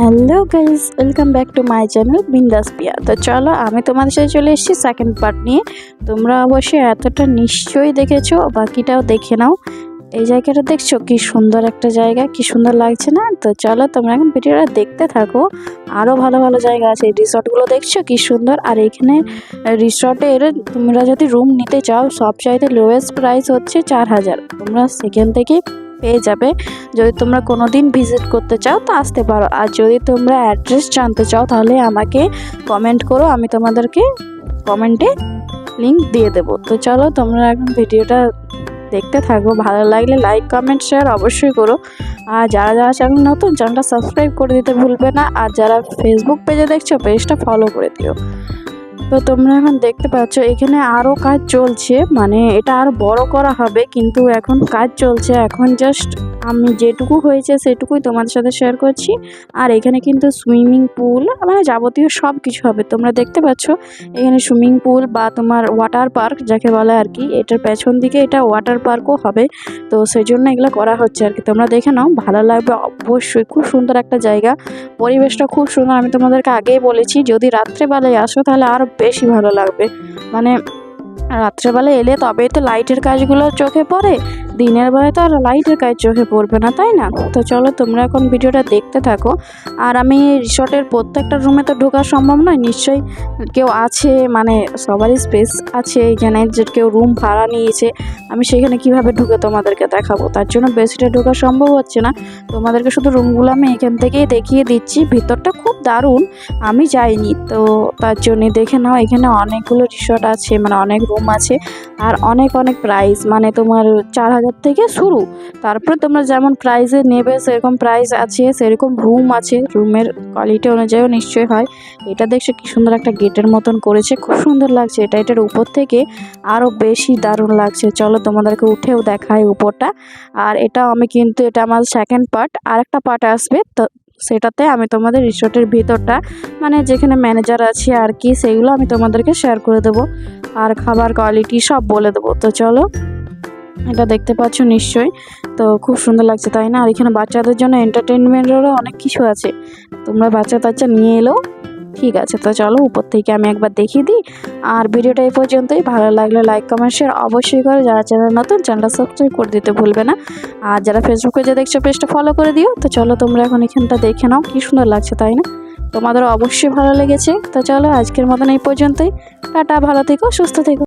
Hello guys, welcome back to my channel বিন্দাস পিয়া। তো চলো আমি তোমাদের সাথে চলে এসেছি সেকেন্ড পার্ট নিয়ে। তোমরা অবশ্যই এতটা নিশ্চয়ই দেখেছো, বাকিটাও দেখে নাও। এই জায়গাটা দেখছো কি সুন্দর একটা জায়গা, কি সুন্দর লাগছে না? তো চলো তোমরা এখন ভিডিওটা দেখতে থাকো। আরও ভালো ভালো জায়গা আছে, এই রিসর্টগুলো দেখছো কি সুন্দর। আর এখানে রিসর্টের তোমরা যদি রুম নিতে চাও সবচাইতে লোয়েস্ট প্রাইস হচ্ছে 4000। তোমরা সেখান থেকে পেয়ে যাবে। যদি তোমরা কোনো দিন ভিজিট করতে চাও তো আসতে পারো, আর যদি তোমরা অ্যাড্রেস জানতে চাও তাহলে আমাকে কমেন্ট করো, আমি তোমাদেরকে কমেন্টে লিংক দিয়ে দেবো। তো চলো তোমরা এখন ভিডিওটা দেখতে থাকো, ভালো লাগলে লাইক কমেন্ট শেয়ার অবশ্যই করো। আর যারা যারা চ্যানেল নতুন চ্যানেলটা সাবস্ক্রাইব করে দিতে ভুলবে না। আর যারা ফেসবুক পেজে দেখছো পেজটা ফলো করে দিও। তো তোমরা এখন দেখতে পাচ্ছ এখানে আরও কাজ চলছে, মানে এটা আরও বড় করা হবে, কিন্তু এখন কাজ চলছে। এখন জাস্ট আমি যেটুকু হয়েছে সেটুকুই তোমাদের সাথে শেয়ার করছি। আর এখানে কিন্তু সুইমিং পুল মানে যাবতীয় সব কিছু হবে। তোমরা দেখতে পাচ্ছ এখানে সুইমিং পুল বা তোমার ওয়াটার পার্ক যাকে বলে আর কি, এটার পেছন দিকে এটা ওয়াটার পার্কও হবে। তো সেই জন্য এগুলো করা হচ্ছে আর কি। তোমরা দেখে নাও, ভালো লাগবে অবশ্যই। খুব সুন্দর একটা জায়গা, পরিবেশটা খুব সুন্দর। আমি তোমাদেরকে আগেই বলেছি যদি রাত্রেবেলায় আসো তাহলে আরও বেশি ভালো লাগবে। মানে রাত্রেবেলায় এলে তবেই তো লাইটের কাজগুলো চোখে পড়ে, দিনের বেলায় তো আর লাইটের কাজ চোখে পড়বে না, তাই না? তো চলো তোমরা এখন ভিডিওটা দেখতে থাকো। আর আমি রিসর্টের প্রত্যেকটা রুমে তো ঢোকা সম্ভব নয়, নিশ্চয়ই কেউ আছে, মানে সবারই স্পেস আছে এখানে, যে কেউ রুম ভাড়া নিয়েছে। আমি সেখানে কিভাবে ঢুকে তোমাদেরকে দেখাবো, তার জন্য বেশিটা ঢোকা সম্ভব হচ্ছে না। তোমাদেরকে শুধু রুমগুলো আমি এখান থেকেই দেখিয়ে দিচ্ছি। ভিতরটা খুব দারুণ, আমি যাইনি তো তার জন্যে দেখে নাও। এখানে অনেকগুলো রিসর্ট আছে, মানে অনেক রুম আছে, আর অনেক অনেক প্রাইস, মানে তোমার 4000 থেকে শুরু। তারপরে তোমরা যেমন প্রাইসে নেবে সেরকম প্রাইস আছে, সেরকম রুম আছে, রুমের কোয়ালিটি অনুযায়ীও নিশ্চয়ই হয়। এটা দেখছো কি সুন্দর একটা গেটের মতন করেছে, খুব সুন্দর লাগছে। এটার উপর থেকে আরও বেশি দারুণ লাগছে। চলো তোমাদেরকে উঠেও দেখাই উপরটা। আর এটা আমি কিন্তু এটা আমার সেকেন্ড পার্ট, আর একটা পার্ট আসবে, তো সেটাতে আমি তোমাদের রিসর্টের ভিতরটা মানে যেখানে ম্যানেজার আছে আর কি, সেইগুলো আমি তোমাদেরকে শেয়ার করে দেবো, আর খাবার কোয়ালিটি সব বলে দেবো। তো চলো, এটা দেখতে পাচ্ছ নিশ্চয়ই, তো খুব সুন্দর লাগছে তাই না? আর এখানে বাচ্চাদের জন্য এন্টারটেনমেন্টেরও অনেক কিছু আছে, তোমরা বাচ্চা টাচ্চা নিয়ে এলেও ঠিক আছে। তো চলো উপর থেকে আমি একবার দেখিয়ে দিই। আর ভিডিওটা এই পর্যন্তই, ভালো লাগলে লাইক কমেন্ট শেয়ার অবশ্যই করে। যারা চ্যানেল নতুন চ্যানেলটা সাবস্ক্রাইব করে দিতে ভুলবে না। আর যারা ফেসবুকে যে দেখছো পেজটা ফলো করে দিও। তো চলো তোমরা এখন এখানটা দেখে নাও, কি সুন্দর লাগছে তাই না? তোমাদেরও অবশ্যই ভালো লেগেছে। তো চলো আজকের মতন এই পর্যন্তই, টাটা, ভালো থেকো, সুস্থ থেকো।